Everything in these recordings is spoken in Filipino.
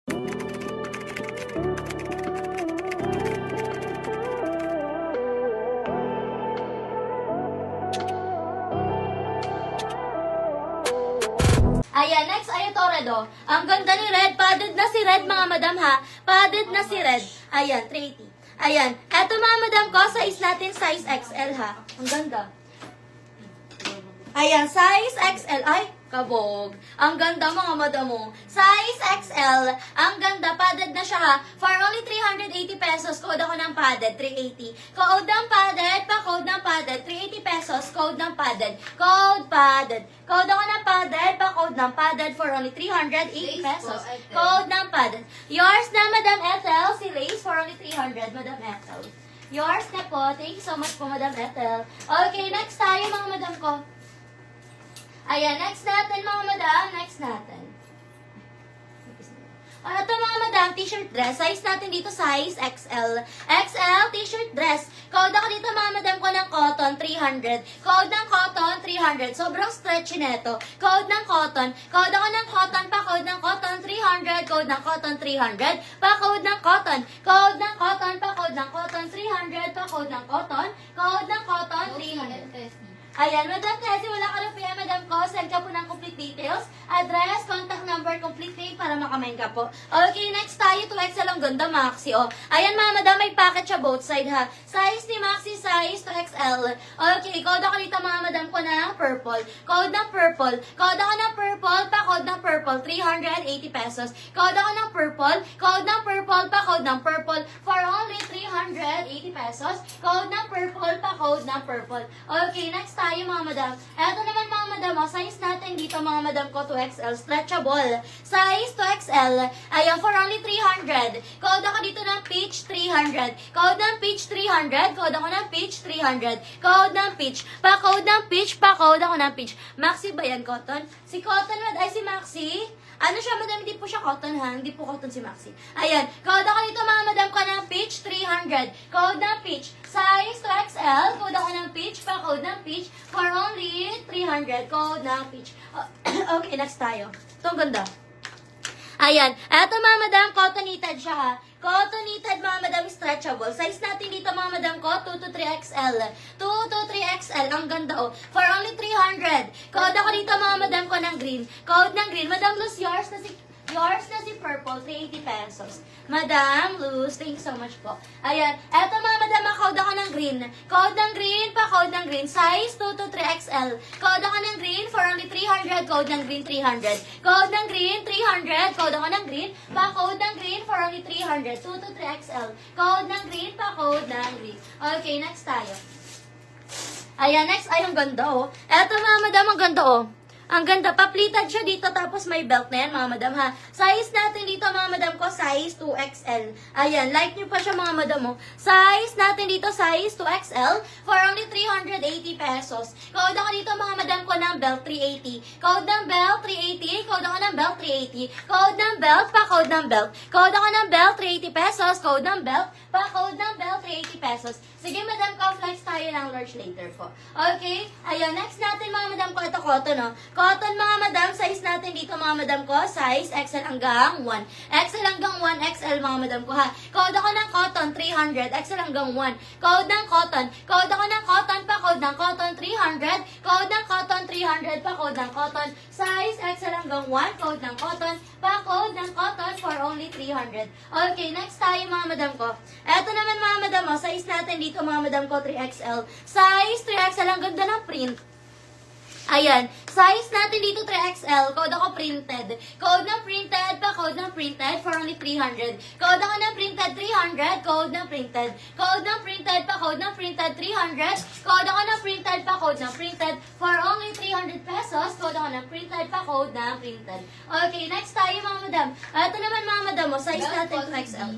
Ayan, next ay ito, Red, oh. Ang ganda ni Red. Padded na si Red, mga madam, ha? Padded na si Red. Ayan, 380. Ayan. Eto, mga madam ko, size natin, size XL, ha? Ang ganda. Ayan, size XL. Ay, kabog. Ang ganda, mga madam mo. Size XL. Ang ganda. Padded na siya, ha? For only 380 pesos, code ako ng padded, 380. Code ng padded, pa-code ng padded, 380 pesos, code ng padded. Code padded. Code ako ng padded, pa-code ng padded for only 380 pesos. Code ng padded. Yours na, Madam Ethel. Si Lace for only 300, Madam Ethel. Yours na po. Thank you so much po, Madam Ethel. Okay, next tayo, mga madam ko. Ayan, next natin, mga madam. Next natin. Ito, mga madam, t-shirt dress. Size natin dito, size XL. XL t-shirt dress. Code ako dito, mga madam ko, ng cotton, 300. Code ng cotton, 300. Sobrang stretchy neto. Code ng cotton. Code ako ng cotton, pa-code ng cotton, 300. Code ng cotton, 300. Pa-code ng cotton. Code ng cotton, pa-code ng cotton, 300. Pa-code ng cotton. Code ng cotton, 300. Ayan, Madam Tessie, wala ka lang PM, Madam ko. Send ka po ng complete details, address, contact number, complete name para makamain ka po. Okay, next tayo, 2XL ang ganda, Maxi. Oh. Ayan, mga madam, may packet siya both side, ha. Size ni Maxi, size 2XL. Okay, code ako dito, mga madam ko, na purple. Code ng purple. Code ako ng purple, pa-code ng purple, 380 pesos. Code ako ng purple, code ng purple, pa-code ng purple, for only 380 pesos. Code ng purple, pa-code ng purple. Okay, next tayo, mga madam. Eto naman, mga madam, oh, size natin dito, mga madam ko, 2XL, stretchable. Size 2XL, ayan, for only 300. Code ako dito ng peach, 300. Code ng peach, 300. Code ako ng peach, 300. Code ng peach. Pa-code ng peach, pa-code ako ng peach. Maxi ba yan, cotton? Si cotton, ay si Maxi? Ano siya, madam? Hindi po siya cotton, ha? Hindi po cotton si Maxi. Ayan. Code ako dito, mga madam ko, ng peach, 300. Code ng peach. Size 2XL. Code ako ng peach. Pa-code ng peach. For only 300. Code ng peach. Okay, next tayo. Ito, ang ganda. Ayan. Eto, mga madam, cotton knitted siya, ha? Cotton knitted, mga madam, stretchable. Size natin dito, mga madam ko, 2 to 3XL. 2 to 3XL. Ang ganda, oh. For only 300. Code ako dito, mga madam ko, ng green. Code ng green. Madam Luz, yours na si purple, 380 pesos. Madam Luz, thank you so much po. Ayan. Eto, mga madam, code ako ng green. Code ng green, pa-code ng green. Size 2 to 3XL. Code ako ng green for only 300. Code ng green, 300. Code ng green, 300. Code ako ng green. Pa-code ng green for only 300. 2 to 3XL. Code ng green, pa-code ng green. Okay, next tayo. Ayan, next ay ang ganda, oh. Eto, mga madam, ang ganda, oh. Ang ganda, paplited siya dito, tapos may belt na yan, mga madam, ha. Size natin dito, mga madam ko, size 2XL. Ayan, like nyo pa siya, mga madam, mo. Size natin dito, size 2XL, for only 380 pesos. Code ako dito, mga madam ko, ng belt, 380. Code ng belt, 380. Code ako ng belt, 380. Code ng belt, pa-code ng belt. Code ako ng belt, 380 pesos. Code ng belt, pa-code ng belt, 380 pesos. Sige, madam ko, flex tayo ng large later po. Okay? Ayan, next natin, mga madam ko, ito cotton, no? Cotton, mga madam, size natin dito, mga madam ko, size XL hanggang 1. XL hanggang 1, XL, mga madam ko, ha. Code ako ng cotton, 300. XL hanggang 1. Code ng cotton. Code ako ng cotton, pa-code ng cotton, 300. Code ng cotton, 300. Pa-code ng cotton. Size XL hanggang 1. Code ng cotton. Pa-code ng cotton for only 300. Okay, next tayo, mga madam ko. Eto naman, mga madam, oh, size natin dito, mga madam ko, 3XL. Size 3XL, ang ganda ng print. Ayan, size natin dito 3XL, code ako printed. Code ng printed, pa-code ng printed for only 300. Code ako ng printed 300, code ng printed. Code ng printed, pa-code ng printed 300. Code ako ng printed, pa-code ng printed for only 300 pesos. Code ako ng printed, pa-code ng printed. Okay, next tayo, mga madam. Ito naman, mga madam, mo, size natin 2XL.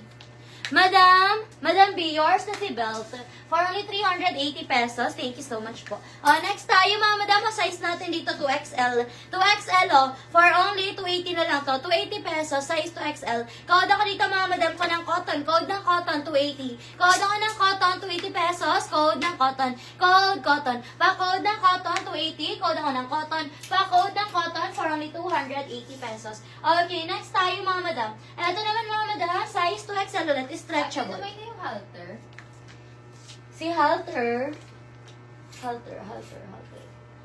Madam B, yours na si belt. For only 380 pesos. Thank you so much po. Next tayo mga madam, size natin dito 2XL. 2XL for only 280 na lang to. 280 pesos, size 2XL. Code ako dito mga madam ko ng cotton. Code ng cotton, 280. Code ako ng cotton, 280 pesos. Code ng cotton. Code cotton. Pa-code ng cotton, 280. Code ako ng cotton. Pa-code ng cotton for only 280 pesos. Okay, next tayo mga madam. Ito naman mga madam, size 2XL ulit, stretchable. Ito yung halter. Si Halter.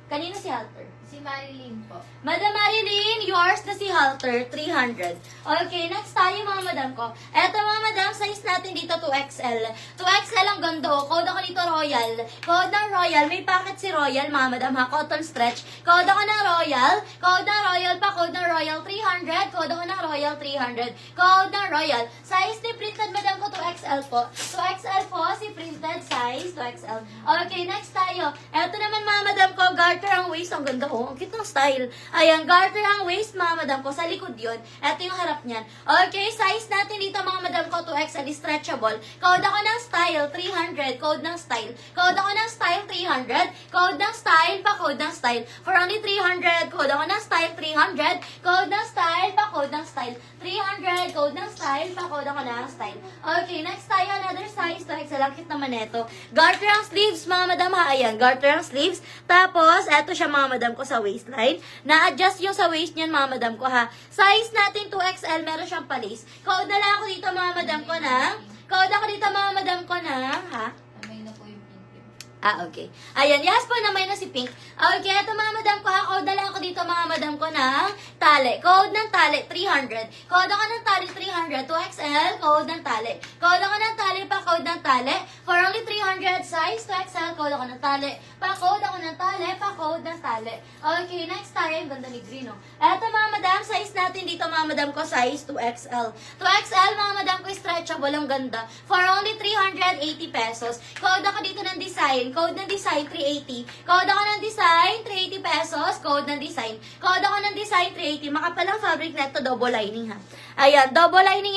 Kanina si Halter. Si Marilyn po. Madam Marilyn, yours na si Halter, 300. Okay, next tayo mga madam ko. Eto mga madam, size natin dito 2XL. 2XL ang ganda. Code ako dito Royal. Code ng Royal. May packet si Royal mga madam ha. Cotton stretch. Code ako ng Royal. Code ng Royal pa. Code ng Royal 300. Code ako ng Royal 300. Code ng Royal. Size ni printed madam ko 2XL po. 2XL po si printed size 2XL. Okay, next tayo. Eto naman mga madam ko, garter ang waist. Ang ganda ko. Ang cute ng style. Ayan, garter ang waist, mga madam ko. Sa likod yun. Ito yung harap niyan. Okay, size natin dito, mga madam ko, 2XL, stretchable. Code ako ng style, 300. Code ng style. Code ako ng style, 300. Code ng style, pa-code ng style. For only 300. Code ako ng style, 300. Code ng style, pa-code ng style. 300. Code ng style, pa-code ako ng style. Okay, next tayo, another size, 2XL. Ang cute naman ito. Garter ang sleeves, mga madam ha. Ayan, garter ang sleeves. Tapos, eto siya, mga madam ko, sa waistline. Na-adjust yung sa waist niyan, mga madam ko, ha. Size natin 2XL, meron siyang palis. Code na lang ako dito, mga madam ko, ng. Code ako dito, mga madam ko, ng, ha. Amay na po yung pink. Okay. Ayan, yes po, namay na si Pink. Okay, ito mga madam ko, ha. Code na lang ako dito, mga madam ko, ng tali. Code ng tali, 300. Code ako ng tali, 300. 2XL, code ng tali. Code ako ng tali, pa code ng tali. For only 300, size 2XL, code ako ng tali. Pa code ako ng tali, pa code ng tali. Okay, next tayo, ang ganda ni Green, oh. Ito mga madam, size natin dito, mga madam ko, size 2XL. 2XL, mga madam ko, stretchable, ang ganda. For only 380 pesos. Code ako dito ng design. Code ng design, 380. Code ako ng design, 380 pesos. Code ng design. Code ako ng design, 380. Makapalang fabric na ito, double lining ha. Ayan, double lining